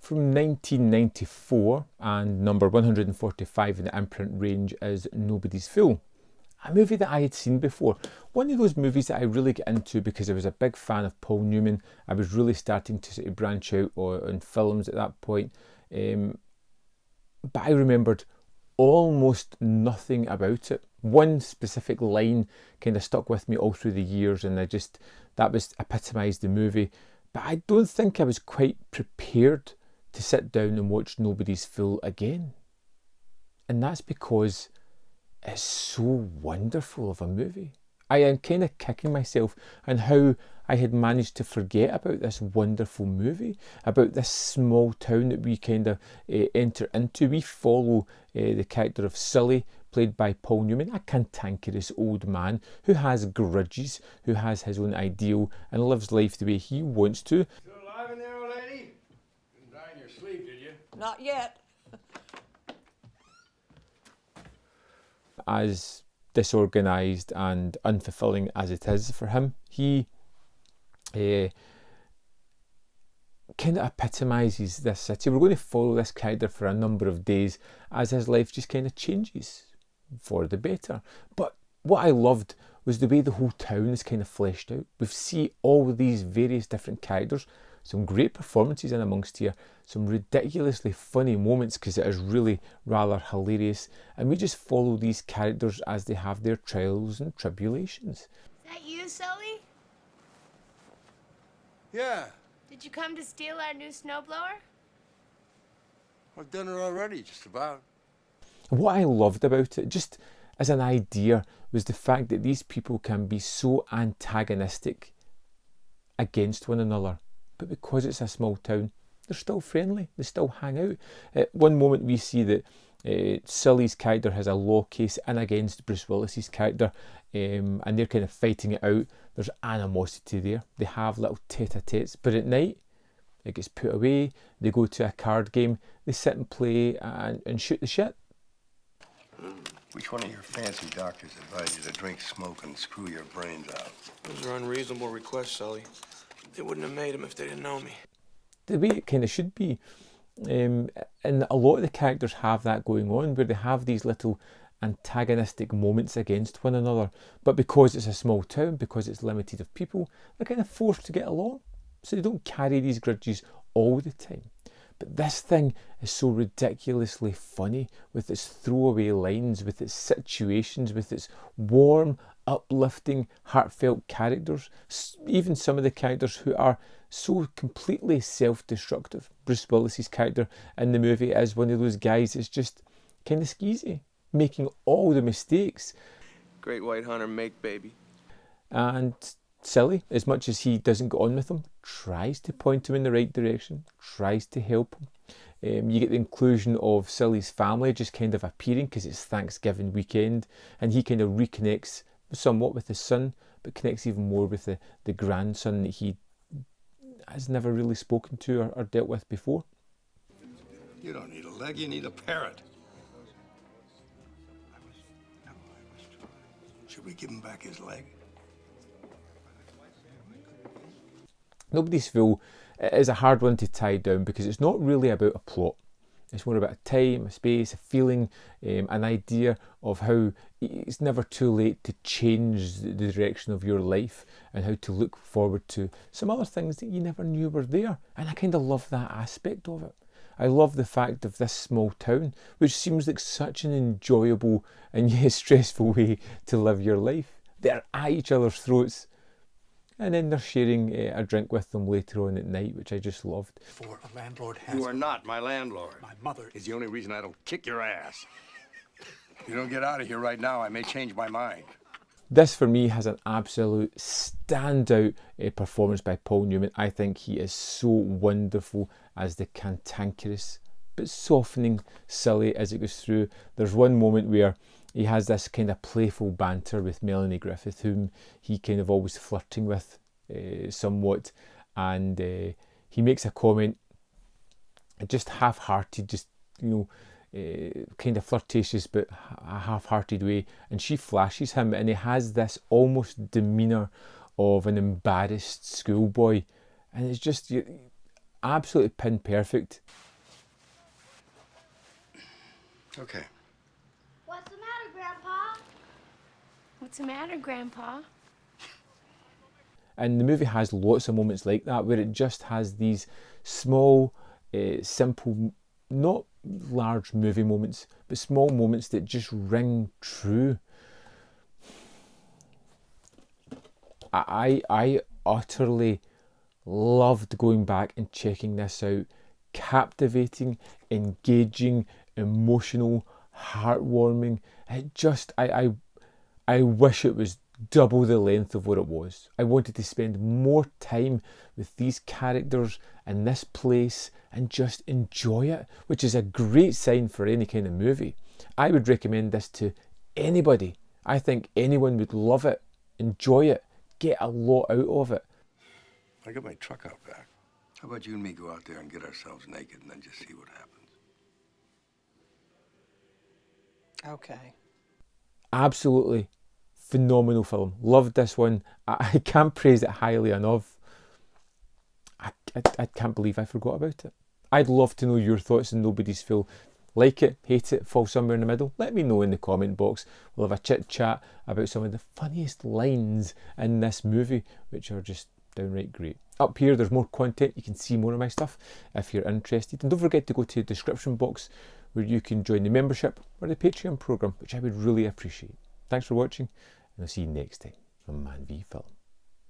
from 1994 and number 145 in the Imprint range is Nobody's Fool. A movie that I had seen before. One of those movies that I really get into because I was a big fan of Paul Newman. I was really starting to sort of branch out on films at that point. But I remembered almost nothing about it. One specific line kind of stuck with me all through the years, and that was epitomised the movie. But I don't think I was quite prepared to sit down and watch Nobody's Fool again. And that's because it's so wonderful of a movie. I am kind of kicking myself on how I had managed to forget about this wonderful movie, about this small town that we kind of enter into. We follow the character of Sully, played by Paul Newman, a cantankerous old man who has grudges, who has his own ideal and lives life the way he wants to. Still alive in there, old lady? Didn't die in your sleep, did you? Not yet. As disorganised and unfulfilling as it is for him, he kind of epitomises this city. We're going to follow this character for a number of days as his life just kind of changes for the better. But what I loved was the way the whole town is kind of fleshed out. We see all of these various different characters, some great performances in amongst here, some ridiculously funny moments because it is really rather hilarious, and we just follow these characters as they have their trials and tribulations. Is that you, Sully? Yeah, Did you come to steal our new snowblower? I've done it already, just about. What I loved about it, just as an idea, was the fact that these people can be so antagonistic against one another, but because it's a small town, they're still friendly, they still hang out. At one moment we see that Sully's character has a law case in against Bruce Willis's character, and they're kind of fighting it out. There's animosity there. They have little tete-a-tetes, but at night it gets put away. They go to a card game, they sit and play and shoot the shit. Which one of your fancy doctors advised you to drink, smoke, and screw your brains out? Those are unreasonable requests, Sully. They wouldn't have made them if they didn't know me. The way it kind of should be. And a lot of the characters have that going on, where they have these little antagonistic moments against one another. But because it's a small town, because it's limited of people, they're kind of forced to get along. So they don't carry these grudges all the time. But this thing is so ridiculously funny, with its throwaway lines, with its situations, with its warm, uplifting, heartfelt characters. Even some of the characters who are so completely self-destructive. Bruce Willis's character in the movie is one of those guys that's just kind of skeezy, making all the mistakes. Great white hunter, make baby. And Sully, as much as he doesn't get on with him, tries to point him in the right direction, tries to help him. You get the inclusion of Sully's family just kind of appearing because it's Thanksgiving weekend, and he kind of reconnects somewhat with his son, but connects even more with the grandson that he has never really spoken to or dealt with before. You don't need a leg, you need a parrot. Should we give him back his leg? Nobody's Fool is a hard one to tie down because it's not really about a plot. It's more about a time, a space, a feeling, an idea of how it's never too late to change the direction of your life and how to look forward to some other things that you never knew were there. And I kind of love that aspect of it. I love the fact of this small town, which seems like such an enjoyable and yet stressful way to live your life. They're at each other's throats, and then they're sharing a drink with them later on at night, which I just loved. For a landlord has... You are not my landlord. My mother Is the only reason I don't kick your ass. If you don't get out of here right now, I may change my mind. This for me has an absolute standout performance by Paul Newman. I think he is so wonderful as the cantankerous but softening Sully as it goes through. There's one moment where he has this kind of playful banter with Melanie Griffith, whom he kind of always flirting with somewhat, and he makes a comment, just half-hearted, just kind of flirtatious but a half-hearted way, and she flashes him, and he has this almost demeanour of an embarrassed schoolboy, and it's just absolutely pin perfect. Okay. What's the matter, Grandpa? What's the matter, Grandpa? And the movie has lots of moments like that, where it just has these small, simple, not large movie moments, but small moments that just ring true. I utterly loved going back and checking this out. Captivating, engaging, emotional, heartwarming. I wish it was double the length of what it was. I wanted to spend more time with these characters and this place and just enjoy it, which is a great sign for any kind of movie. I would recommend this to anybody. I think anyone would love it, enjoy it, get a lot out of it. I got my truck out back. How about you and me go out there and get ourselves naked and then just see what happens? Okay. Absolutely phenomenal film. Loved this one. I can't praise it highly enough. I can't believe I forgot about it. I'd love to know your thoughts on Nobody's Fool. Like it, hate it, fall somewhere in the middle? Let me know in the comment box. We'll have a chit chat about some of the funniest lines in this movie, which are just downright great. Up here there's more content. You can see more of my stuff if you're interested. And don't forget to go to the description box where you can join the membership or the Patreon programme, which I would really appreciate. Thanks for watching, and I'll see you next time on Man v Film.